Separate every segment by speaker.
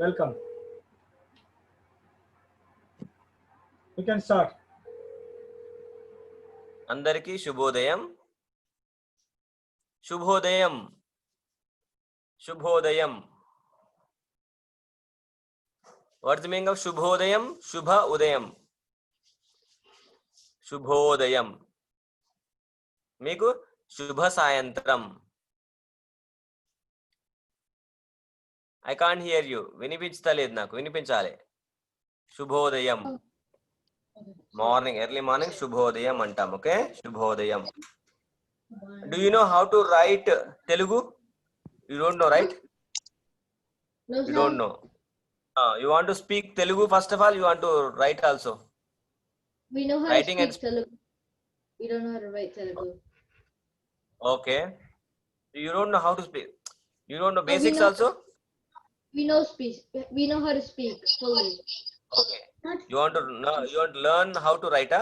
Speaker 1: Welcome. We can start.
Speaker 2: అందరికీ శుభోదయం. శుభోదయం. శుభోదయం. What's the meaning of శుభోదయం? శుభ ఉదయం. శుభోదయం. మీకు శుభ సాయంత్రం. I can't hear you. వినిపించలేదు నాకు. వినిపించాలి. శుభోదయం. మార్నింగ్, ఎర్లీ మార్నింగ్ శుభోదయం అంటాం. ఓకే, శుభోదయం. Do you know how to write Telugu? You don't know, right?
Speaker 3: No,
Speaker 2: You
Speaker 3: sir.
Speaker 2: don't know. You want to speak Telugu first of all. You want to write also.
Speaker 3: We know how
Speaker 2: Writing
Speaker 3: to
Speaker 2: and
Speaker 3: speak Telugu. We don't know how to write Telugu.
Speaker 2: Okay. You don't know how to speak. You don't know
Speaker 3: we
Speaker 2: basics
Speaker 3: know-
Speaker 2: also.
Speaker 3: We know speak. We know how to speak fully.
Speaker 2: Okay. You want to know, you want to learn how to write a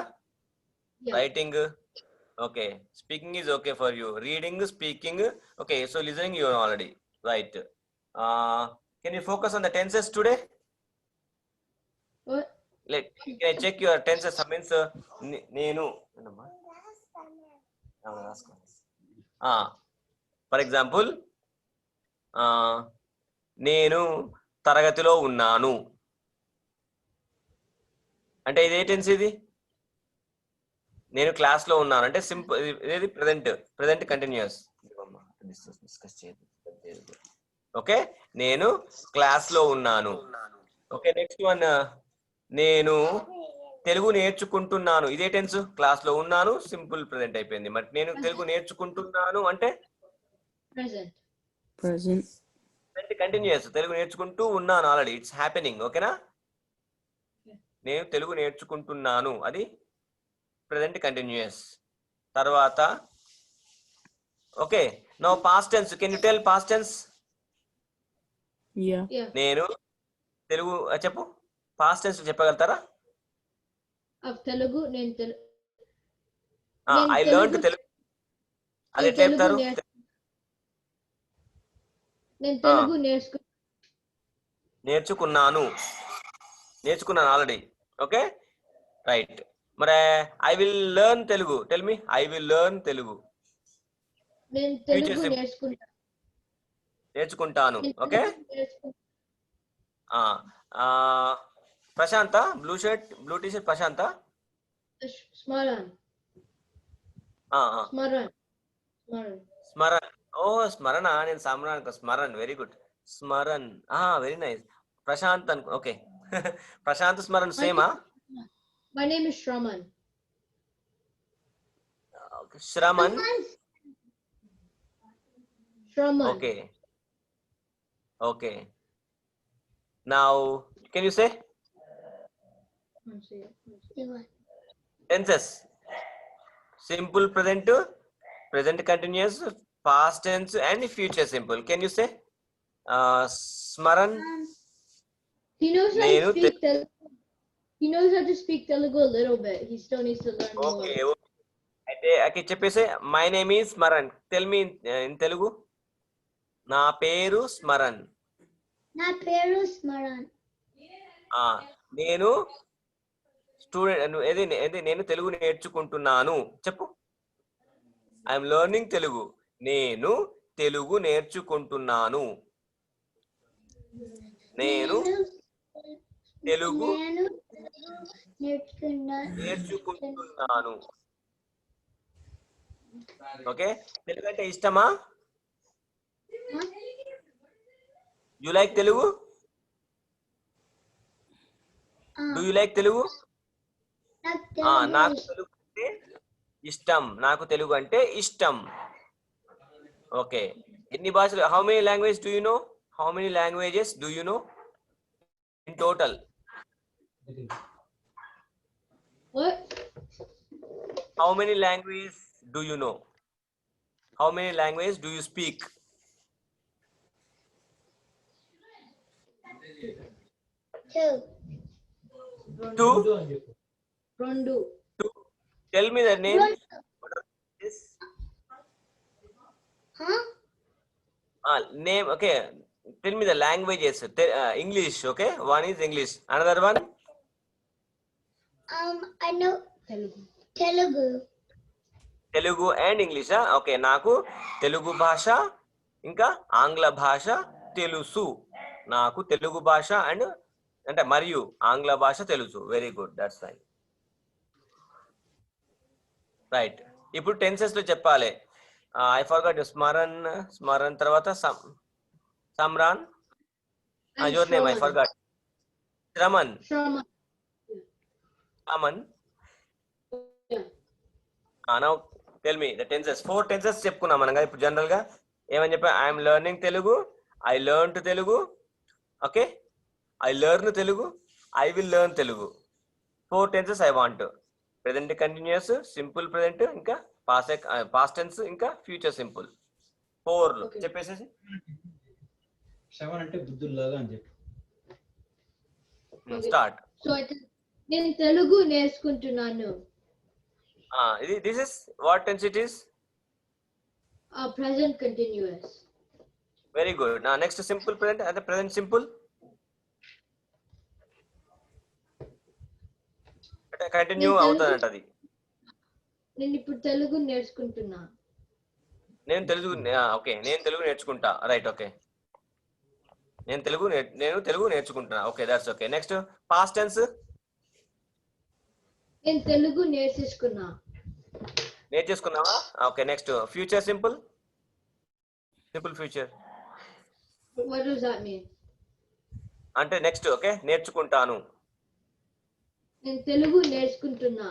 Speaker 3: Yeah.
Speaker 2: writing. Okay. Speaking is okay for you. Reading, speaking. Okay. So listening you know already. Right. Can you focus on the tenses today?
Speaker 3: What?
Speaker 2: Can I check your tenses? That means nenu. For example, నేను తరగతిలో ఉన్నాను అంటే ఇది ఏ tense? ఇది నేను class లో ఉన్నాను అంటే సింపుల్. ఇది ప్రెజెంట్ కంటిన్యూస్. ఓకే, నేను క్లాస్ లో ఉన్నాను. ఓకే, నెక్స్ట్ వన్, నేను తెలుగు నేర్చుకుంటున్నాను. ఇదే టెన్స్. క్లాస్ లో ఉన్నాను, సింపుల్ ప్రెజెంట్ అయిపోయింది. మరి నేను తెలుగు నేర్చుకుంటున్నాను అంటే
Speaker 3: Present.
Speaker 2: కంటిన్యూస్. తెలుగు నేర్చుకుంటూ ఉన్నాను ఆల్రెడీ. It's happening. ఓకేనా? నేను తెలుగు నేర్చుకుంటున్నాను, అది ప్రెజెంట్ కంటిన్యూస్. తర్వాత okay, now past tense. Can you tell past tense?
Speaker 3: Yeah.
Speaker 2: నేను తెలుగు చెప్పు. పాస్ట్ టెన్స్ చెప్పగలుగుతారా?
Speaker 3: Of Telugu, నేను
Speaker 2: ఐ లెర్న్ తెలుగు. అది ఎట్లా చెప్తారు?
Speaker 3: నేను తెలుగు
Speaker 2: నేర్చుకున్నాను ఆల్రెడీ. Okay, right. మరి I will learn Telugu. Tell me. I will learn Telugu.
Speaker 3: నేను తెలుగు
Speaker 2: నేర్చుకుంటాను. ఓకే. ప్రశాంత, బ్లూ టీ షర్ట్ ప్రశాంత.
Speaker 3: స్మరణ్.
Speaker 2: ఓ స్మరణ. నేను Smaran. Very good. Smaran, very nice. Prashant అనుకో. ఓకే. ప్రశాంత్ స్మరణ్ సేమా?
Speaker 3: My name is Shraman.
Speaker 2: Shraman.
Speaker 3: Okay.
Speaker 2: Now, can you say tenses? Simple present, present continuous, past tense, and future simple. Can you say? Smaran.
Speaker 3: He knows how to speak Telugu. He knows how to speak Telugu a little bit. He still needs to learn more.
Speaker 2: Okay. చెప్పేసి my name is Smaran. Tell me in Telugu. నా పేరు స్మరణ్. నేను student. నేను తెలుగు నేర్చుకుంటున్నాను. చెప్పు. I'm learning Telugu. నేను తెలుగు నేర్చుకుంటున్నాను. నేను తెలుగు నేర్చుకుంటున్నాను. ఓకే. తెలుగు అంటే ఇష్టమా? You like Telugu? Do you like Telugu? నాకు తెలుగు అంటే ఇష్టం. ఓకే. ఎన్ని భాషలు? How many language do you know? How many languages do you know in total?
Speaker 3: What?
Speaker 2: How many languages do you know? How many languages do you speak? Two.
Speaker 3: Rendu.
Speaker 2: Tell me the name. Name. Okay. tell me the languages. English, okay? One is English. Another one?
Speaker 4: I know Telugu.
Speaker 2: Telugu and English. Okay, నాకు తెలుగు భాష ఇంకా ఆంగ్ల భాష తెలుసు. నాకు తెలుగు భాష and అంటే మరియు ఆంగ్ల భాష తెలుసు. Very good, that's fine. Right, ఇప్పుడు టెన్సెస్ లో చెప్పాలి. ఐ ఫర్గాట్ స్మరణ్, స్మరణ్ తర్వాత Samran. Your name I forgot. Shraman. Shraman. Now tell me the tenses. 4 tenses చెప్పుకున్నాం మనం ఇప్పుడు జనరల్ గా. ఏమని చెప్పా? I'm learning Telugu, I learn Telugu, okay, I learn Telugu, I will learn Telugu. 4 tenses I want. Present continuous, simple present, ఇంకా పాస్ట్ టెన్స్, ఇంకా future simple. 4 చెప్పేసేసి.
Speaker 1: శ్రవణ్ అంటే బుద్ధుల్లాగా అని చెప్పి
Speaker 2: స్టార్ట్.
Speaker 3: సో నేను తెలుగు నేర్చుకుంటున్నాను.
Speaker 2: This is what tense it is?
Speaker 3: Present continuous.
Speaker 2: Very good. Now next simple present and the present simple. Continue అవుతానంట అది.
Speaker 3: నేను ఇప్పుడు తెలుగు నేర్చుకుంటున్నా.
Speaker 2: నేను తెలుగు ఓకే, నేను తెలుగు నేర్చుకుంటా. రైట్, ఓకే, నేను తెలుగు నేర్చుకుంటున్నా. Okay, that's okay. Next past tense.
Speaker 3: నేను తెలుగు
Speaker 2: నేర్చేసుకున్నావా? Okay, next future simple. Simple future.
Speaker 3: What does that mean?
Speaker 2: అంటే నెక్స్ట్, ఓకే, నేర్చుకుంటాను.
Speaker 3: నేను తెలుగు నేర్చుకుంటా.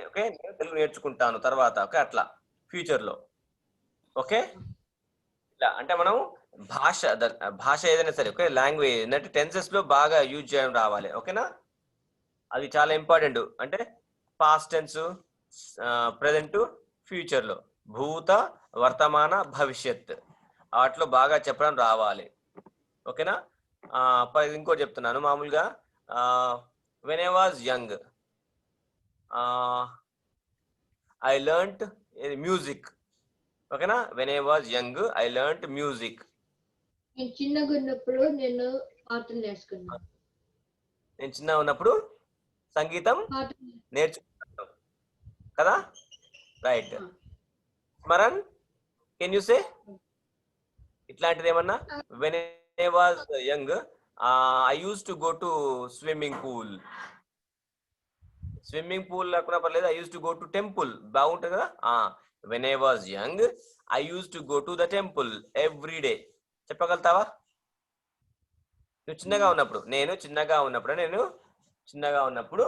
Speaker 2: ఓకే, నేను తెలుగు నేర్చుకుంటాను తర్వాత. ఓకే, అట్లా ఫ్యూచర్ లో. ఓకే, ఇట్లా అంటే మనం భాష ఏదైనా సరే, ఓకే, లాంగ్వేజ్ అంటే టెన్సెస్ లో బాగా యూజ్ చేయడం రావాలి. ఓకేనా? అది చాలా ఇంపార్టెంట్. అంటే పాస్ట్ టెన్స్, ప్రెజెంట్, ఫ్యూచర్ లో, భూత, వర్తమాన, భవిష్యత్ వాటిలో బాగా చెప్పడం రావాలి. ఓకేనా? ఇంకోటి చెప్తున్నాను. మామూలుగా when I was young I learned music. ఓకేనా? When I was young I learned music.
Speaker 3: నేను చిన్నగా ఉన్నప్పుడు నేను పాటలు నేర్చుకున్నాను.
Speaker 2: నేను చిన్నగా ఉన్నప్పుడు సంగీతం నేర్చుకున్నాను కదా? Right. Smaran, can you say ఇట్లాంటిది ఏమన్నా? When I was young I used to go to swimming pool. Swimming pool లేకుండా పర్లేదు, I used to go to temple. బాగుంటుంది కదా? When I was young I used to go to the temple every day. చెప్పగలుగుతావా? నువ్వు చిన్నగా ఉన్నప్పుడు, నేను చిన్నగా ఉన్నప్పుడు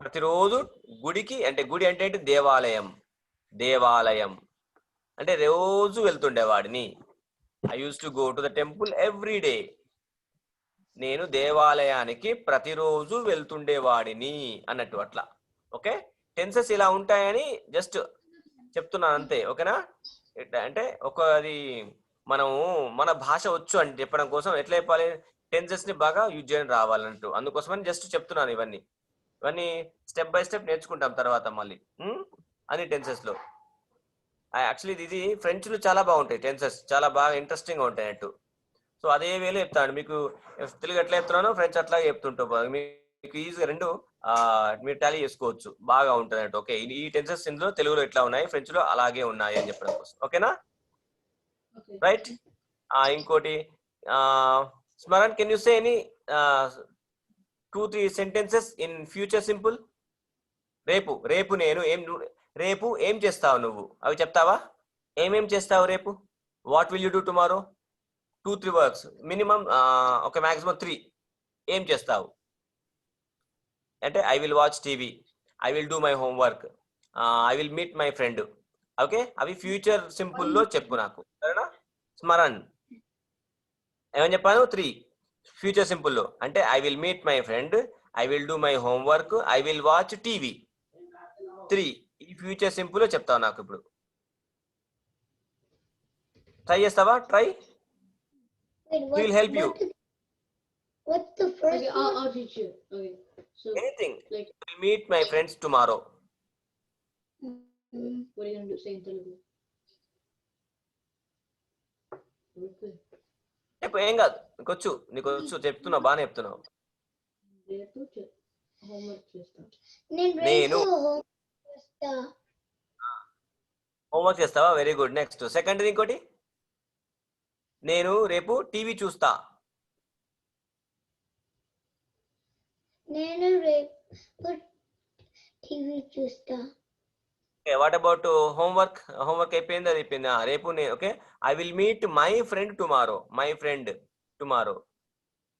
Speaker 2: ప్రతిరోజు గుడికి, అంటే గుడి అంటే దేవాలయం అంటే రోజు వెళ్తుండేవాడిని. I used to go to the temple every day. నేను దేవాలయానికి ప్రతిరోజు వెళ్తుండేవాడిని అన్నట్టు అట్లా. ఓకే, టెన్సెస్ ఇలా ఉంటాయని జస్ట్ చెప్తున్నాను అంతే. ఓకేనా? అంటే అది మనము మన భాష వచ్చు అని చెప్పడం కోసం ఎట్లా చెప్పాలి? టెన్సెస్ ని బాగా యూజ్ చేయడం రావాలంటూ. అందుకోసమని జస్ట్ చెప్తున్నాను. ఇవన్నీ స్టెప్ బై స్టెప్ నేర్చుకుంటాం తర్వాత మళ్ళీ అన్ని టెన్సెస్ లో. యాక్చువల్లీ ఇది ఫ్రెంచ్ లో చాలా బాగుంటాయి టెన్సెస్, చాలా బాగా ఇంట్రెస్టింగ్ గా ఉంటాయి అన్నట్టు. సో అదే వేలో చెప్తాను మీకు. తెలుగు ఎట్లా చెప్తున్నానో ఫ్రెంచ్ అట్లాగే చెప్తుంటాం. మీకు ఈజీగా రెండు మీరు టాలీ చేసుకోవచ్చు, బాగా ఉంటుంది అన్నట్టు. ఓకే, ఈ టెన్సెస్ ఇందులో తెలుగులో ఎట్లా ఉన్నాయి, ఫ్రెంచ్ లో అలాగే ఉన్నాయి అని చెప్పడం కోసం. ఓకేనా? రైట్. ఇంకోటి Smaran, can you say any 2-3 sentences in future simple? రేపు ఏం చేస్తావు నువ్వు, అవి చెప్తావా? ఏమేం చేస్తావు రేపు? What will you do tomorrow? 2-3 words minimum, ఒక మాక్సిమం 3. ఏం చేస్తావు అంటే I will watch TV, I will do my homework, I will meet my friend. Okay, అవి ఫ్యూచర్ సింపుల్ లో చెప్పు నాకు, సరేనా? స్మరణ్, ఏమని చెప్పాను? 3 ఫ్యూచర్ సింపుల్ లో. అంటే I will meet my friend, I will do my homework, I will watch TV. 3 ఈ ఫ్యూచర్ సింపుల్ లో చెప్తావు నాకు ఇప్పుడు. ట్రై చేస్తావా? Try. We'll help you.
Speaker 4: What's the first
Speaker 3: Okay,
Speaker 4: one?
Speaker 3: I'll teach you. Okay. So
Speaker 2: Anything.
Speaker 3: like
Speaker 2: I'll meet my friends tomorrow.
Speaker 3: what are you gonna do? Say in Telugu.
Speaker 2: చెప్పు, ఏం కాదు, నీకు వచ్చు చెప్తున్నావు, బాగానే చెప్తున్నావు. నేను హోంవర్క్ చేస్తావా? Very good. నెక్స్ట్ సెకండ్ ఇంకోటి, నేను రేపు టీవీ చూస్తా.
Speaker 4: నేను రేపు టీవీ చూస్తా.
Speaker 2: What about homework? హోంవర్క్ అయిపోయింది, అది అయిపోయింది. రేపు నేను okay, I will meet my friend tomorrow. My friend tomorrow.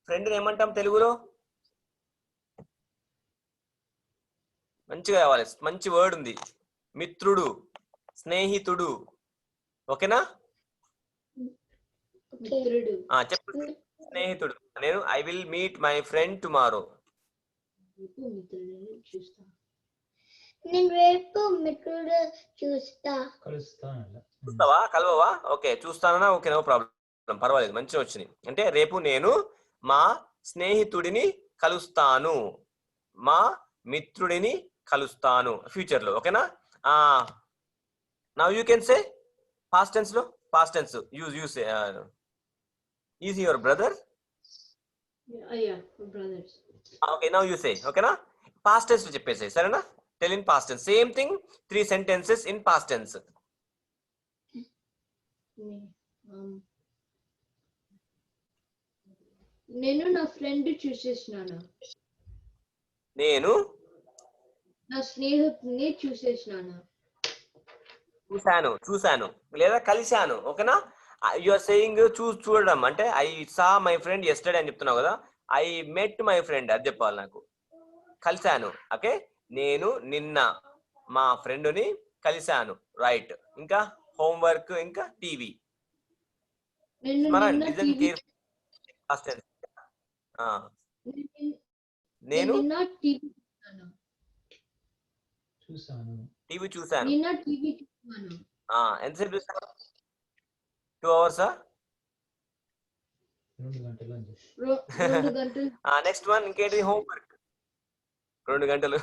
Speaker 2: Friend ఏమంటాం తెలుగులో? మంచిగా కావాలి, మంచి వర్డ్ ఉంది. మిత్రుడు, స్నేహితుడు. ఓకేనా? చెప్పు, స్నేహితుడు. నేను I will meet my friend tomorrow.
Speaker 4: నేను రేపు మిత్రుడు
Speaker 2: చూస్తావా, కలవవా? ఓకే, చూస్తానా? ఓకే, నో ప్రాబ్లం, పర్వాలేదు, మంచిగా వచ్చినాయి. అంటే రేపు నేను మా స్నేహితుడిని కలుస్తాను, మా మిత్రుడిని కలుస్తాను ఫ్యూచర్ లో. ఓకేనా? Now you can say past tense లో. Past tense use is your brother. Okay, now you say. ఓకేనా? పాస్ట్ టెన్స్ లో చెప్పేసి, సరేనా? Tell in past tense. Same thing, 3 sentences in past tense.
Speaker 3: నేను నా ఫ్రెండ్ చూసేసినాను.
Speaker 2: నేను
Speaker 3: నా స్నేహితుడిని చూసేసినాను.
Speaker 2: చూశాను లేదా కలిశాను. ఓకేనా? యు ఆర్ సేయింగ్ చూడడం అంటే I saw my friend yesterday అని చెప్తున్నావు కదా. ఐ మెట్ మై ఫ్రెండ్ అది చెప్పాలి నాకు. కలిశాను. ఓకే, నేను నిన్న మా ఫ్రెండ్ని కలిశాను. రైట్. ఇంకా హోంవర్క్, ఇంకా టీవీ. నేను టీవీ చూసాను. ఎంతసేపు చూసాను? 2 hours.
Speaker 3: 2 గంటలు.
Speaker 2: నెక్స్ట్ వన్ ఇంకేంటి? హోంవర్క్ 2 గంటలు.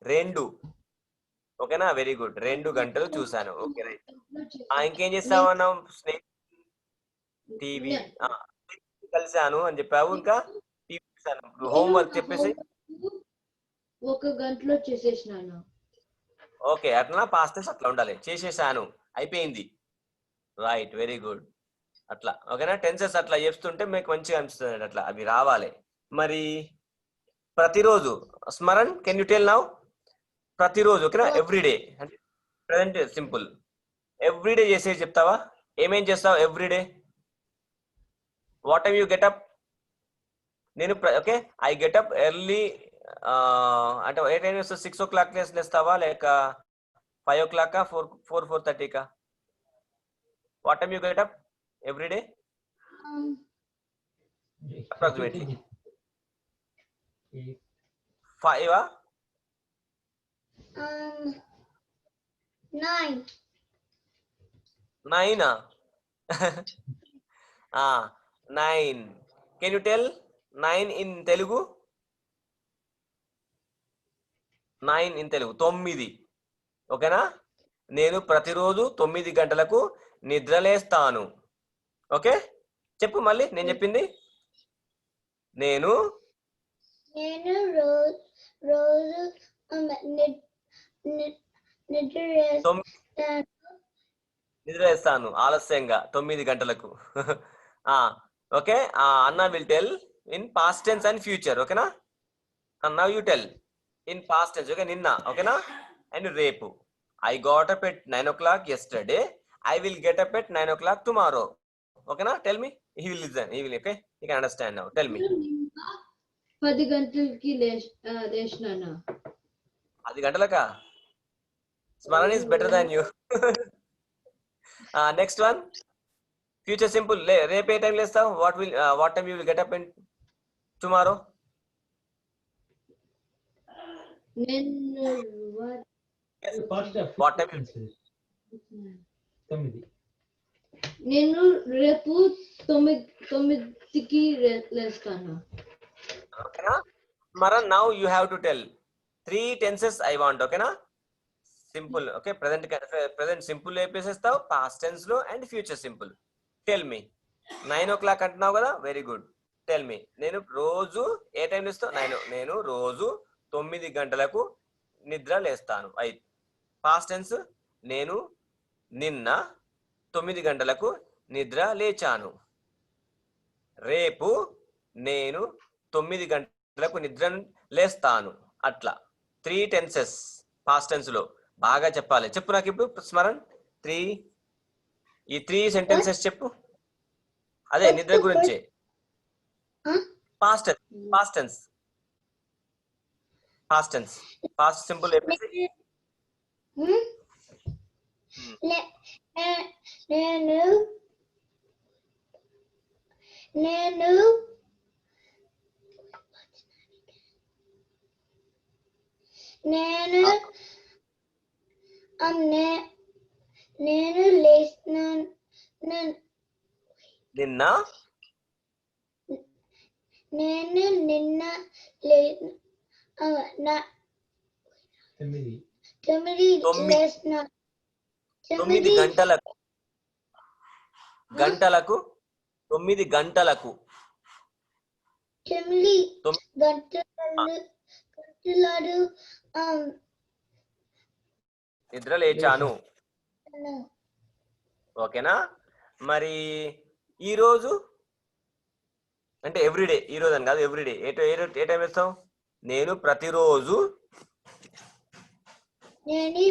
Speaker 2: రెండు. ఓకేనా? Very good. 2 గంటలు చూసాను. Okay, right. ఇంకేం చేస్తామన్నాం? టీవీ కలిసాను అని చెప్పావు. ఇంకా టీవీ చూసాను. హోంవర్క్ చెప్పేసి
Speaker 3: 1 గంటలో చేసేసినాను.
Speaker 2: ఓకే, అట్లా పాస్ట్ టెన్స్ అట్లా ఉండాలి. చేసేసాను, అయిపోయింది. Right, very good. అట్లా ఓకేనా? టెన్సెస్ అట్లా చేస్తుంటే మీకు మంచిగా అనిపిస్తుంది. అట్లా అవి రావాలి. మరి ప్రతిరోజు Smaran, can you tell now? ప్రతిరోజు. ఓకేనా? ఎవ్రీడే అంటే ప్రెసెంట్ సింపుల్. ఎవ్రీడే చేసేది చెప్తావా? ఏమేం చేస్తావు everyday? What time you getup? నేను ఓకే, ఐ గెటప్ ఎర్లీ. అంటే ఏ టైం వస్తుంది? 6 o'clock లేస్తావా, లేక 5 o'clock, 4:30? What time you getup everyday? Approximately 5
Speaker 4: 9.
Speaker 2: 9 9. Can you tell 9 in Telugu? 9 in Telugu 9. ఓకేనా? నేను ప్రతిరోజు 9 గంటలకు నిద్రలేస్తాను. ఓకే, చెప్పు మళ్ళీ నేను చెప్పింది. నేను
Speaker 4: రోజు
Speaker 2: నిద్రలేస్తాను ఆలస్యంగా 9 గంటలకు. ఓకే, అన్న will tell in past tense and future. ఓకేనా? Now you tell in past tense. Okay, నిన్న. ఓకేనా? అండ్ రేపు. I got up at 9 o'clock yesterday. I will get up at 9 o'clock tomorrow. Okay, na? Tell me. He will listen. He will. Okay, he can understand now. Tell me.
Speaker 3: 10 గంటలకి లేచినాను.
Speaker 2: 10 గంటలకా? Smaran is better than you. Next one. Future simple. రేపు ఏ time లేస్తావు? What time you will get up in tomorrow? What time?
Speaker 3: 9. నేను రేపు 9కి లేస్తాను.
Speaker 2: ఓకేనా? Smaran, now you have to tell 3 tenses I want. ఓకేనా? Simple. Okay, present simple వేపేసేస్తావు, past tense లో, and future simple. Tell me 9 o'clock అంటున్నావు కదా, వెరీ గుడ్. టెల్ మీ, నేను రోజు ఏ టైం లేస్తాను? నేను రోజు 9 గంటలకు నిద్ర లేస్తాను. అయితే పాస్ట్ టెన్స్, నేను నిన్న 9 గంటలకు నిద్ర లేచాను. రేపు నేను 9 గంటలకు నిద్ర లేస్తాను. అట్లా 3 tenses పాస్ట్ టెన్స్ లో బాగా చెప్పాలి. చెప్పు నాకు ఇప్పుడు స్మరణ్, ఈ 3 sentences చెప్పు. అదే నిద్ర గురించే. పాస్ట్ టెన్స్ పాస్ట్ సింపుల్ చెప్పేసి.
Speaker 4: నేను లేస్తున్నాను.
Speaker 2: నిన్న
Speaker 4: నేను నిన్న 9 లేస్తున్నా.
Speaker 2: 9 గంటలకు 9 గంటలకు
Speaker 4: 9 గంటలు
Speaker 2: నిద్ర లేచాను. ఓకేనా? మరి ఈ రోజు అంటే ఎవ్రీడే, ఈ రోజు అని కాదు, ఎవ్రీడే. ఏ టైం వేస్తావు? నేను ప్రతిరోజు 9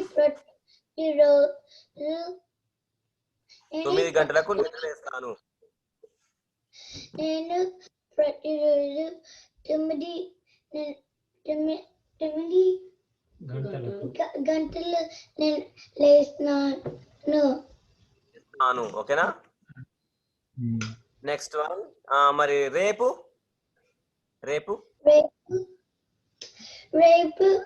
Speaker 2: గంటలకు నిద్ర లేస్తాను.
Speaker 4: నేను ప్రతిరోజు 9 గంటలు నేను లేస్తున్నాను.
Speaker 2: ఓకేనా? నెక్స్ట్ వన్, మరి రేపు
Speaker 4: రేపు 9 లేస్తాను.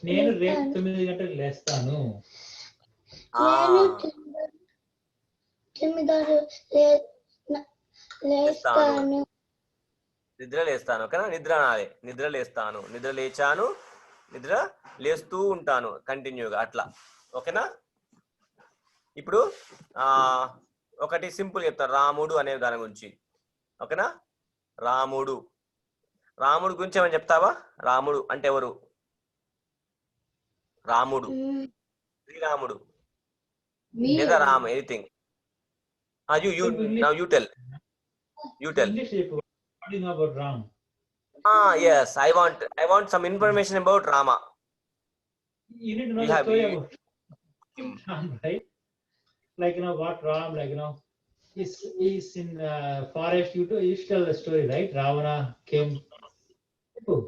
Speaker 1: నేను రేపు 9 గంటలకు లేస్తాను.
Speaker 2: నిద్ర లేస్తాను. ఓకేనా? నిద్ర అనాలి. నిద్ర లేస్తాను, నిద్ర లేచాను, నిద్ర లేస్తూ ఉంటాను కంటిన్యూగా అట్లా. ఓకేనా? ఇప్పుడు ఒకటి సింపుల్ చెప్తాను, రాముడు అనే దాని గురించి. ఓకేనా? రాముడు గురించి ఏమైనా చెప్తావా? రాముడు అంటే ఎవరు? రాముడు, శ్రీరాముడు లేదా Ram, anything. You tell.
Speaker 1: English people, what do you know about Ram?
Speaker 2: Yes, I want some information about Rama.
Speaker 1: You need to know the story about Ram, right? Like, what Ram, he's in forest. You tell the story, right? Ravana came.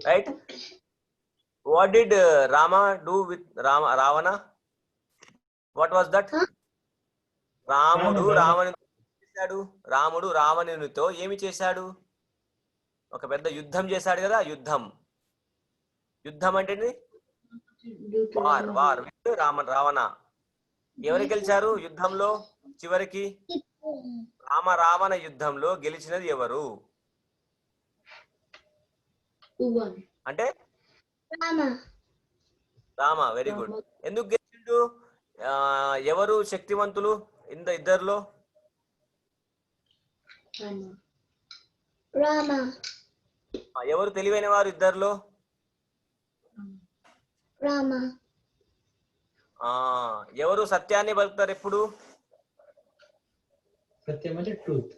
Speaker 2: Right? What did Rama do with Ravana? What was that? రాముడు రావణునితో ఏమి చేశాడు? ఒక పెద్ద యుద్ధం చేశాడు కదా. యుద్ధం అంటే వార్ విత్ రావణ. ఎవరు గెలిచారు యుద్ధంలో? చివరికి రావణ యుద్ధంలో గెలిచినది ఎవరు అంటే? రామ. Very good. ఎందుకు గెలిచిండు? ఎవరు శక్తివంతులు ఇద్దరిలో? ఎవరు తెలివైన వారు ఇద్దరిలో? ఎవరు సత్యాన్ని పలుకుతారు ఎప్పుడు?
Speaker 1: సత్యం అంటే ట్రూత్.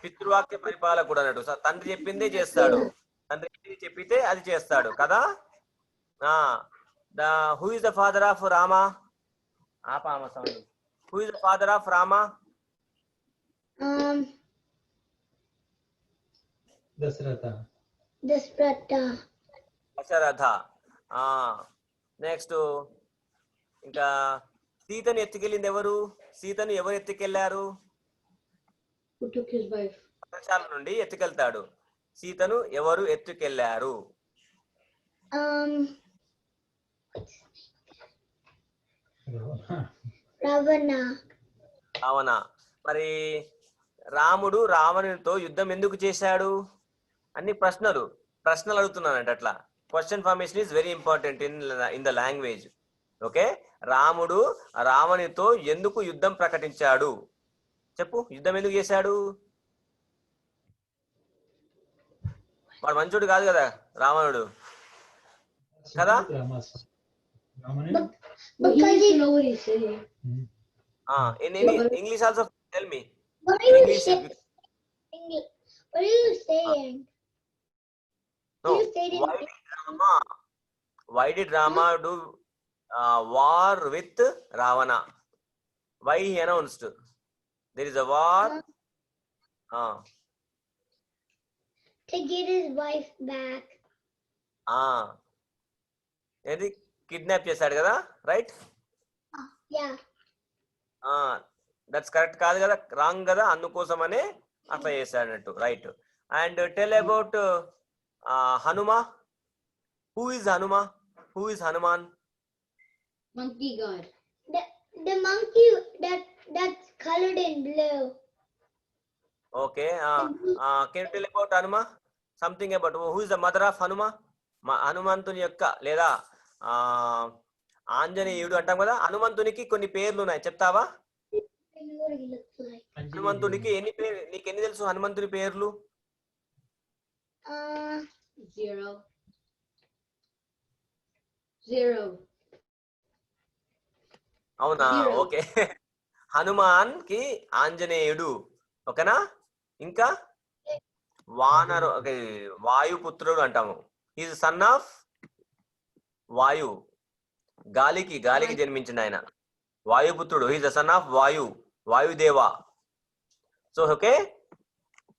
Speaker 2: పితృవాక్య పరిపాలకుడు అన్నట్టు. తండ్రి చెప్పిందే చేస్తాడు, తండ్రి చెప్పితే అది చేస్తాడు కదా. Who is the father of Rama? Who is the father of Rama? Dasharatha. Next ఇంకా సీతను ఎత్తుకెళ్ళింది ఎవరు? సీతను ఎవరు ఎత్తుకెళ్లారు? పర్ణశాల నుండి ఎత్తుకెళ్తాడు. సీతను ఎవరు ఎత్తుకెళ్లారు?
Speaker 4: Ravana.
Speaker 2: రావణ. మరి రాముడు రావణునితో యుద్ధం ఎందుకు చేశాడు? అన్ని ప్రశ్నలు అడుగుతున్నానంట అట్లా. Question formation is very important in the language. Okay, రాముడు రావణునితో ఎందుకు యుద్ధం ప్రకటించాడు? చెప్పు, యుద్ధం ఎందుకు చేశాడు? వాడు మంచోడు కాదు కదా రావణుడు కదా.
Speaker 3: But he needs to know what he's saying.
Speaker 2: In English also tell me.
Speaker 4: What are you
Speaker 2: English.
Speaker 4: saying? What are you saying?
Speaker 2: No.
Speaker 4: You said it.
Speaker 2: Why did Rama do war with Ravana? Why he announced there is a war?
Speaker 4: To get his wife back.
Speaker 2: ఏది kidnap చేశాడు కదా, right?
Speaker 4: Yeah.
Speaker 2: That's correct కాదు కదా, wrong కదా, అందుకోసమనే అట్లా చేశాడన్నట్టు, right? And tell about Hanuma. Who is Hanuma? Who is Hanuman?
Speaker 3: Monkey god.
Speaker 4: The monkey that's colored in blue.
Speaker 2: Okay. Can you tell about Hanuma? Something about who is the mother of Hanuma? హనుమంతుని యొక్క లేదా ఆంజనేయుడు అంటాం కదా, హనుమంతునికి కొన్ని పేర్లు ఉన్నాయి, చెప్తావా?
Speaker 4: I know what he looks like.
Speaker 2: హనుమంతునికి ఎన్ని పేర్లు, నీకు ఎన్ని తెలుసు హనుమంతుని పేర్లు?
Speaker 3: 0. 0.
Speaker 2: అవునా? ఓకే. హనుమాన్ కి ఆంజనేయుడు, ఓకేనా? ఇంకా వానరు, వాయుపుత్రుడు అంటాము. ఈజ్ సన్ ఆఫ్ వాయు, గాలికి జన్మించిన ఆయన వాయుపుత్రుడు. Is the son of Vayudeva. So okay,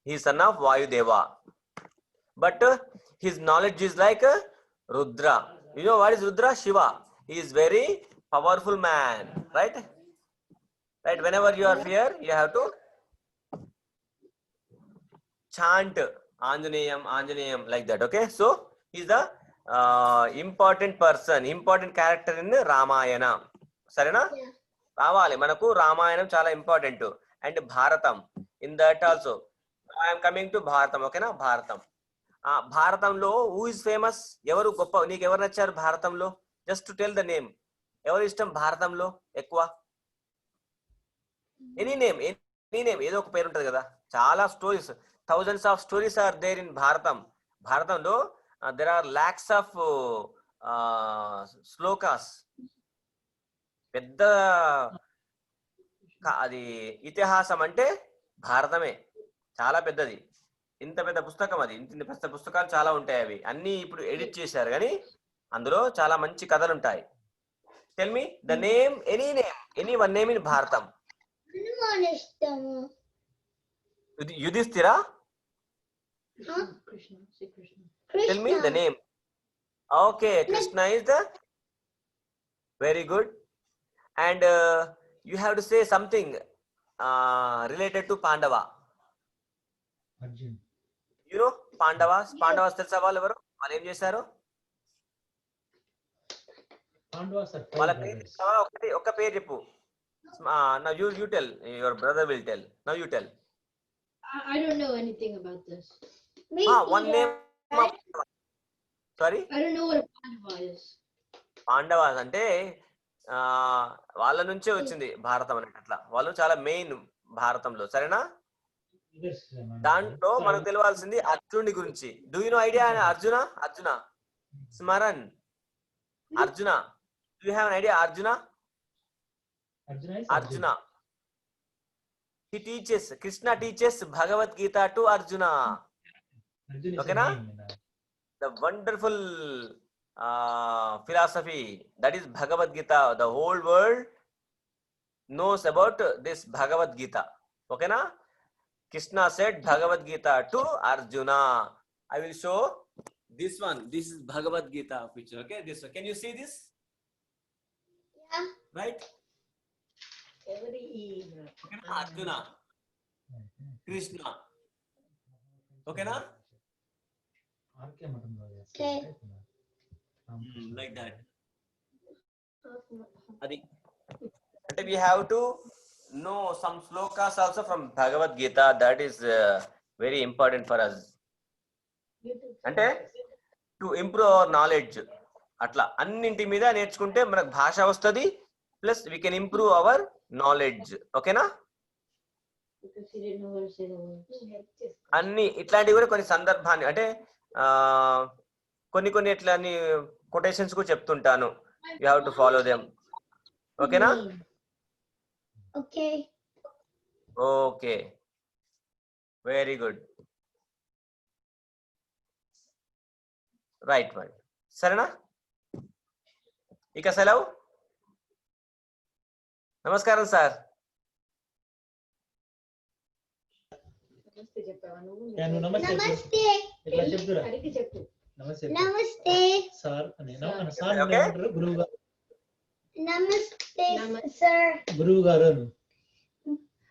Speaker 2: he son of Vayudeva. But his knowledge is like Rudra. You know what is Rudra? Shiva. He is very powerful man, right? Whenever you are fear, you have to chant Anjaneyam like that. Okay, so he's the important person, important character in Ramayana. Sarena?
Speaker 4: Yeah.
Speaker 2: రావాలి మనకు రామాయణం చాలా important. And Bharatam, in that also I'm coming to Bharatam. ఓకేనా? భారతంలో who is famous? ఎవరు గొప్ప, నీకు ఎవరు నచ్చారు భారతంలో? Just to tell the name. ఎవరు ఇష్టం భారతంలో ఎక్కువ? ఎనీ నేమ్, ఏదో ఒక పేరు ఉంటది కదా. చాలా stories, thousands of stories are there in భారతంలో there are lakhs of shlokas. పెద్ద అది ఇతిహాసం అంటే భారతమే, చాలా పెద్దది. ఇంత పెద్ద పుస్తకం అది, ఇంత పెద్ద పుస్తకాలు చాలా ఉంటాయి. అవి అన్ని ఇప్పుడు ఎడిట్ చేశారు, కానీ అందులో చాలా మంచి కథలు ఉంటాయి. Tell me the name, any one name in Bharatam.
Speaker 4: Hanuman ishtamu.
Speaker 2: Yudhishthira?
Speaker 3: Krishna. Say Krishna.
Speaker 2: Tell me the name. Okay, Krishna is the very good. And you have to say something related to Pandava.
Speaker 1: Arjun.
Speaker 2: You know Pandavas? Pandavas తెలుసా వాళ్ళు ఎవరు? వాళ్ళు ఏం చేశారు?
Speaker 1: Pandavas are
Speaker 2: వాళ్ళ
Speaker 1: 5
Speaker 2: పేరు
Speaker 1: brothers.
Speaker 2: ఒక్క పేరు చెప్పు. Now you tell, your brother will tell. Now you tell.
Speaker 3: I don't know anything about this.
Speaker 4: Me
Speaker 2: One
Speaker 4: either.
Speaker 2: name. Sorry?
Speaker 3: I don't know what a Pandava is.
Speaker 2: Pandavas అంటే వాళ్ళ నుంచే వచ్చింది భారతం అనేది. అట్లా వాళ్ళు చాలా మెయిన్ భారతంలో, సరేనా?
Speaker 1: Yes,
Speaker 2: దాంట్లో మనకు తెలియాల్సింది అర్జునుడి గురించి. Do you know idea Arjuna Smaran Arjuna? Do you have an idea Arjuna? Arjuna. He teaches, Krishna teaches Bhagavad Gita to Arjuna.
Speaker 1: Arjun is
Speaker 2: Okay
Speaker 1: a
Speaker 2: na?
Speaker 1: name,
Speaker 2: The wonderful philosophy that is Bhagavad Gita. The whole world knows about this Bhagavad Gita. Okay na? Krishna said Bhagavad Gita to Arjuna. I will show this one. This is Bhagavad Gita picture. Okay, this one. Can you see this?
Speaker 4: Yeah.
Speaker 2: Right? Okay na? Arjuna, Krishna. Okay na?
Speaker 1: R K మఠంలో
Speaker 4: Okay.
Speaker 2: Like that అది అంటే we have to know some slokas also from Bhagavad Gita. That is very important for us. అంటే to improve our knowledge. అట్లా అన్నింటి మీద నేర్చుకుంటే మనకు భాష వస్తుంది, plus we can improve our knowledge. ఓకేనా? అన్ని ఇట్లాంటివి కూడా కొన్ని సందర్భాన్ని అంటే కొన్ని ఇట్లా కొటేషన్స్ కూడా చెప్తుంటాను. You have to follow them. ఓకేనా?
Speaker 4: Okay.
Speaker 2: Okay, very good. Right right, సరేనా? ఇక సెలవు. నమస్కారం సార్.
Speaker 1: నువ్వు నమస్తే
Speaker 4: Namaste.
Speaker 1: ఇట్లా చెప్తురా. నమస్తే
Speaker 4: Namaste.
Speaker 1: సార్ అని సార్
Speaker 2: Okay.
Speaker 1: ఏమంటారు? గురువు గారు.
Speaker 4: Namaste, sir.
Speaker 1: గురువు గారు అను.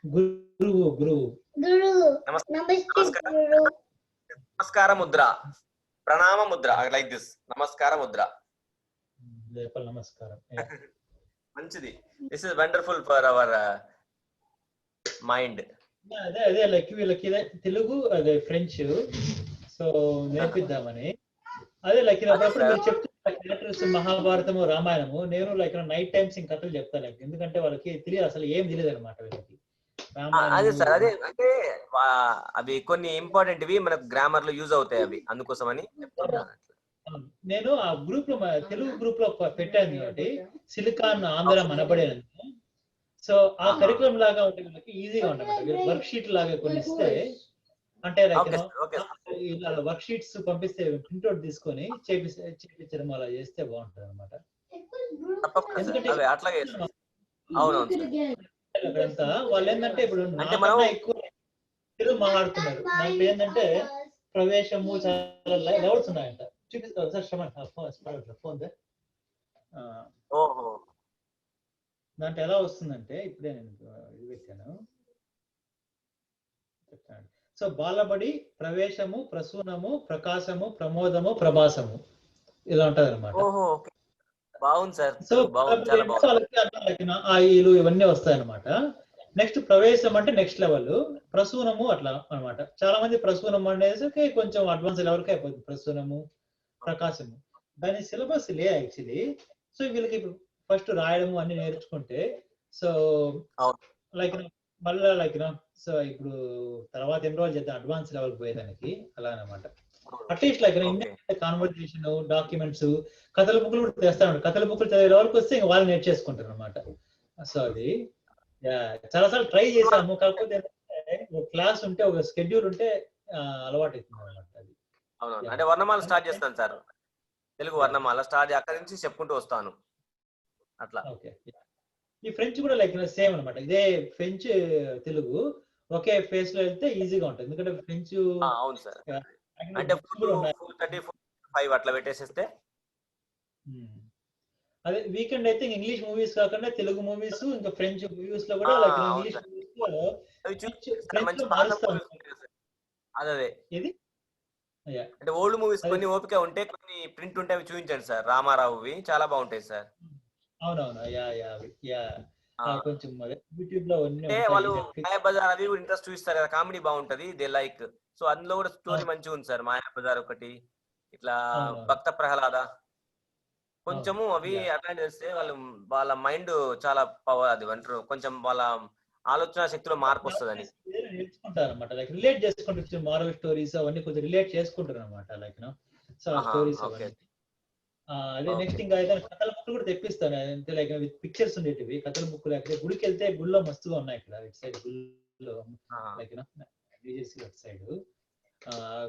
Speaker 1: గురువు గురువు.
Speaker 4: Guru.
Speaker 2: Namaste.
Speaker 4: Namaste,
Speaker 2: Namaskar.
Speaker 4: Guru.
Speaker 2: నమస్కార ముద్ర, ప్రణామ ముద్ర, లైక్ దిస్. నమస్కార ముద్ర.
Speaker 1: లేపల్ నమస్కారం.
Speaker 2: మంచిది. This is wonderful for our mind.
Speaker 1: అదే లైక్ వీళ్ళకి ఇదే తెలుగు అదే ఫ్రెంచ్ సో నేర్పిద్దామని. అదే లైక్ అప్పుడప్పుడు మీరు చెప్తున్నారు మహాభారతము రామాయణము. నేను లైక్ నైట్ టైమ్స్ ఇంక కథలు చెప్తాను లైక్, ఎందుకంటే వాళ్ళకి తెలియదు, అసలు ఏం తెలియదు అనమాట వీళ్ళకి.
Speaker 2: అదే సార్, అదే అంటే అవి కొన్ని ఇంపార్టెంట్ వి మనకు గ్రామర్ లో యూజ్ అవుతాయి అవి, అందుకోసమని చెప్తుంటాను.
Speaker 1: నేను ఆ గ్రూప్ లో తెలుగు గ్రూప్ లో పెట్టాను ఒకటి, సిలికాన్ ఆంధ్ర మనబడేది. సో ఆ కరికులం లాగా ఉంటే వీళ్ళకి ఈజీగా ఉంటుంది. వర్క్ షీట్ లాగా కొన్ని ఇస్తే అంటే ఇలా వర్క్ షీట్స్ పంపిస్తే ప్రింట్అవుట్ తీసుకొని చేపించడం అలా చేస్తే బాగుంటుంది అనమాట.
Speaker 2: ఎందుకంటే అట్లాగే అవునవును
Speaker 1: అక్కడంతా వాళ్ళు ఏంటంటే ఇప్పుడు
Speaker 2: అంటే మనం
Speaker 1: ఎక్కువ తెలుగు మాట్లాడుతున్నారు. దాంట్లో ఏంటంటే ప్రవేశము చాలా లెవెల్స్ ఉన్నాయంట. చూపిస్తారు సార్ శ్రమణ ఫోన్
Speaker 2: ఓహో
Speaker 1: దాంట్లో ఎలా వస్తుందంటే ఇప్పుడే నేను ఇది పెట్టాను చెప్తాను. సో బాలబడి ప్రవేశము, ప్రసూనము, ప్రకాశము, ప్రమోదము, ప్రభాసము ఇలా ఉంటది అనమాట.
Speaker 2: ఓహో బాగుంది సార్.
Speaker 1: సో వాళ్ళకి ఆయిలు ఇవన్నీ వస్తాయి అనమాట. నెక్స్ట్ ప్రవేశం అంటే నెక్స్ట్ లెవెల్, ప్రసూనము అట్లా అనమాట. చాలా మంది ప్రసూనం అనేసి కొంచెం అడ్వాన్స్ లెవెల్కి అయిపోతుంది ప్రసూనము, ప్రకాశము. దాని సిలబస్ లే యాక్చువల్లీ. సో వీళ్ళకి ఇప్పుడు ఫస్ట్ రాయడము అన్ని నేర్చుకుంటే సో లైక్ మళ్ళీ లైక్ సో ఇప్పుడు తర్వాత ఎన్రోల్ చేద్దాం అడ్వాన్స్ లెవెల్ పోయేదానికి అలా అనమాట. అట్లీస్ట్ లైక్ కాన్వర్సేషన్, డాక్యుమెంట్స్, కథల బుక్లు కూడా తెస్తాను. కథల బుక్లు చదివే వరకు వస్తే ఇంకా వాళ్ళు నేర్చేసుకుంటారు అనమాట. సో అది చాలాసార్లు ట్రై చేశాము, కాకపోతే ఒక క్లాస్ ఉంటే ఒక షెడ్యూల్ ఉంటే అలవాటు అవుతుంది అనమాట. అది
Speaker 2: అవును. అంటే వర్ణమాల స్టార్ట్ చేస్తాను సార్, తెలుగు వర్ణమాల స్టార్ట్ అక్కడి నుంచి చెప్పుకుంటూ వస్తాను అట్లా.
Speaker 1: ఓకే. ఈ ఫ్రెంచ్ కూడా లైక్ సేమ్ అనమాట. ఇదే ఫ్రెంచ్ తెలుగు ఒకే ఫేస్ లో వెళ్తే ఈజీగా ఉంటుంది. ఎందుకంటే ఫ్రెంచ్
Speaker 2: అవును సార్, అంటే 4:30, 4:45 అట్లా పెట్టేసేస్తే.
Speaker 1: అదే వీకెండ్ అయితే ఇంగ్లీష్ మూవీస్ కాకుండా తెలుగు మూవీస్, ఇంకా ఫ్రెంచ్ మూవీస్ లో కూడా లైక్ ఇంగ్లీష్ మూవీస్ లో మారుస్తాం.
Speaker 2: అదే
Speaker 1: ఇది
Speaker 2: అంటే ఓల్డ్ మూవీస్ కొన్ని ఓపిక ఉంటే కొన్ని ప్రింట్ ఉంటే అవి చూపించండి సార్. రామారావువి చాలా బాగుంటాయి సార్.
Speaker 1: అవునవును. కొంచెం యూట్యూబ్ లో
Speaker 2: అంటే వాళ్ళు మాయాబజార్ అవి కూడా ఇంట్రెస్ట్ చూపిస్తారు కదా, కామెడీ బాగుంటది, దే లైక్. సో అందులో కూడా స్టోరీ మంచిగా ఉంది సార్. మాయాబజార్ ఒకటి, ఇట్లా భక్త ప్రహ్లాద కొంచెము అవి అటెండ్ చేస్తే వాళ్ళ మైండ్ చాలా పవర్, అది అంటారు కొంచెం వాళ్ళ ఆలోచన శక్తిలో మార్పు వస్తుందని
Speaker 1: నేర్చుకుంటారు అనమాట. లైక్ రిలేట్ చేసుకుంటారు, మారల్ స్టోరీస్ అవన్నీ కొంచెం రిలేట్ చేసుకుంటారు అనమాట. లైక్ సో ఆ స్టోరీస్ అదే నెక్స్ట్ ఇంకా ఏదైనా కథల బుక్ కూడా తెప్పిస్తాను. అంటే లైక్ విత్ పిక్చర్స్ ఉండేటివి కథల బుక్. లేకపోతే గుడికి వెళ్తే గుడిలో మస్తుగా ఉన్నాయి ఇక్కడ ఇటు సైడ్ గుడిలో లైక్ సైడ్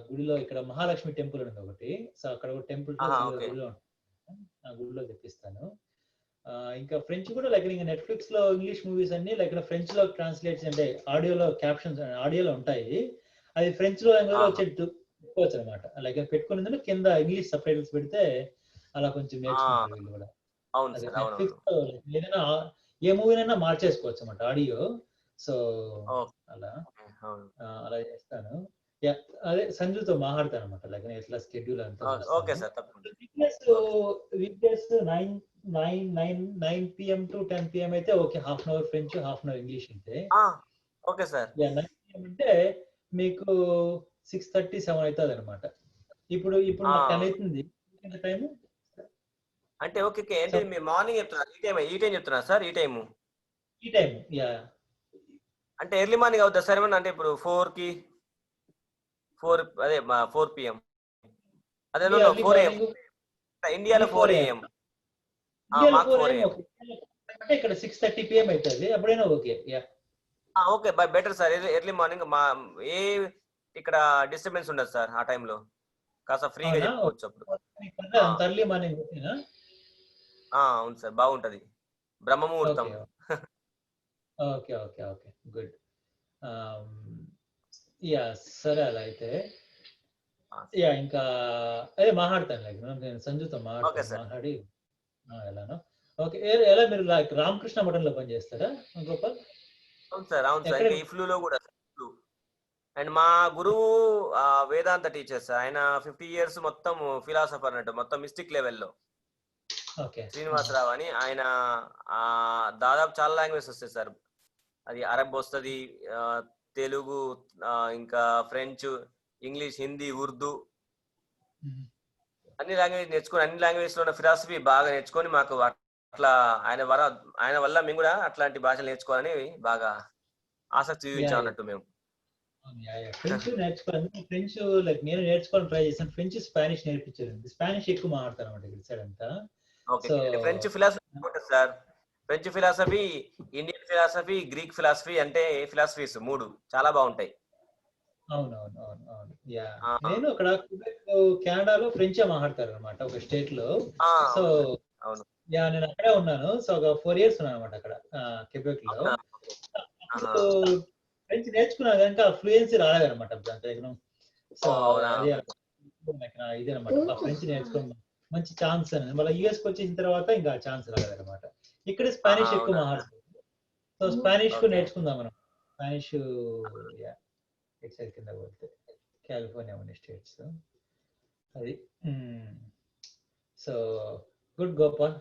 Speaker 1: గుడిలో ఇక్కడ మహాలక్ష్మి టెంపుల్ ఉంది ఒకటి. సో అక్కడ ఒక టెంపుల్ గుడిలో ఆ గుడిలో తెప్పిస్తాను. ఇంకా ఫ్రెంచ్ కూడా లైక్ ఇంకా నెట్ఫ్లిక్స్ లో ఇంగ్లీష్ మూవీస్ అన్ని లైక్ ఫ్రెంచ్ లో ట్రాన్స్లేట్స్ అంటే ఆడియోలో క్యాప్షన్స్ ఆడియోలో ఉంటాయి. అది ఫ్రెంచ్ లో వచ్చి అనమాట. లైక్ పెట్టుకుని కింద ఇంగ్లీష్ సబ్ టైటిల్స్ పెడితే అలా కొంచెం నేర్చుకుంటారు వీళ్ళు కూడా. నెట్ఫ్లిక్స్ లో ఏదైనా ఏ మూవీనైనా మార్చేసుకోవచ్చు అనమాట ఆడియో. సో అలా చేస్తాను. యా అదే సంజుతో మాట్లాడతాను అనమాట లైక్ ఎట్లా షెడ్యూల్ అంతా
Speaker 2: ఓకే సార్ తప్పకుండా.
Speaker 1: వీక్డేస్ 9 PM to 10 PM అయితే okay, half an hour French half an hour English అంటే.
Speaker 2: Okay sir.
Speaker 1: 9 PM అంటే మీకు 6:30 7 అవుతుంది అనమాట. ఇప్పుడు మాకు 10 అవుతుంది టైము.
Speaker 2: అంటే ఓకే ఏంటి మీరు మార్నింగ్ చెప్తున్నారు, ఈ టైం చెప్తున్నారు సార్? ఈ టైము
Speaker 1: యా
Speaker 2: అంటే ఎర్లీ మార్నింగ్ అవుతుంది సార్ ఏమన్నా? అంటే ఇప్పుడు 4 అదే 4 PM అదే 4 AM ఇండియాలో 4 AM మాకు 4 AM
Speaker 1: అంటే ఇక్కడ 6:30 PM అవుతుంది, అప్పుడైనా okay. Yeah
Speaker 2: okay better sir. Early morning ఏ ఇక్కడ డిస్టర్బెన్స్ ఉండదు సార్ ఆ టైంలో, కాస్త ఫ్రీగా చెప్పుకోవచ్చు అప్పుడు.
Speaker 1: ఎర్లీ మార్నింగ్ ఓకేనా?
Speaker 2: అవును సార్, బాగుంటది బ్రహ్మముహూర్తం.
Speaker 1: Okay okay okay good. Yeah సరే అలా అయితే. యా ఇంకా అదే మాట్లాడతాను లైక్ నేను సంజుతో మాట్లాడి ఎలానో. ఓకే ఎలా మీరు లైక్ రామకృష్ణ మఠంలో పనిచేస్తారా గోపాల్?
Speaker 2: అవును సార్, అవును సార్. ఇంకా ఈ ఫ్లూలో కూడా అండ్ మా గురువు వేదాంత టీచర్ సార్. ఆయన 50 years మొత్తం ఫిలాసఫర్ అన్నట్టు, మొత్తం మిస్టిక్ లెవెల్లో. శ్రీనివాసరావు అని ఆయన దాదాపు చాలా లాంగ్వేజెస్ వస్తాయి సార్. అది అరబ్ వస్తుంది, తెలుగు, ఇంకా ఫ్రెంచ్, ఇంగ్లీష్, హిందీ, ఉర్దూ అన్ని లాంగ్వేజ్ నేర్చుకొని, అన్ని లాంగ్వేజ్ లో ఉన్న ఫిలాసఫీ బాగా నేర్చుకొని మాకు అట్లా ఆయన వల్ల మేము కూడా అట్లాంటి భాషలు నేర్చుకోవాలని బాగా ఆసక్తి చూపించాం అన్నట్టు మేము.
Speaker 1: ఫ్రెంచ్ నేర్చుకోవాలి. ఫ్రెంచ్ లైక్ నేను నేర్చుకోవాలని ట్రై చేశాను. ఫ్రెంచ్ స్పానిష్ నేర్పించారు. స్పానిష్ ఎక్కువ మాట్లాడతాను అన్నమాట ఇక్కడ సైడ్ అంతా.
Speaker 2: ఫ్రెంచ్ ఫిలాసఫీ ఉంటుంది sir. French philosophy, Indian philosophy, Greek philosophy అంటే ఫిలాసఫీస్ 3 చాలా బాగుంటాయి.
Speaker 1: అవును. యా నేను అక్కడ కెనడాలో ఫ్రెంచ్ మాట్లాడతారు అనమాట ఒక స్టేట్ లో. సో యా నేను అక్కడే ఉన్నాను. సో ఒక 4 years ఉన్నాను అనమాట అక్కడ కెబెక్ లో. ఫ్రెంచ్ నేర్చుకున్నాను కనుక ఫ్లూయెన్సీ రాలేదన్నమాట దాంట్లో. సో ఇదేనమాట ఫ్రెంచ్ నేర్చుకున్నాను, మంచి ఛాన్స్ అని. మళ్ళీ యుఎస్కి వచ్చిన తర్వాత ఇంకా ఛాన్స్ రాలేదన్నమాట. ఇక్కడ స్పానిష్ ఎక్కువ మాట్లాడుతుంది. సో స్పానిష్ నేర్చుకుందాం మనం. స్పానిష్ ఎక్సైడ్ కింద పోతే కాలిఫోర్నియా ఉన్న స్టేట్స్ అది. So good Gopal,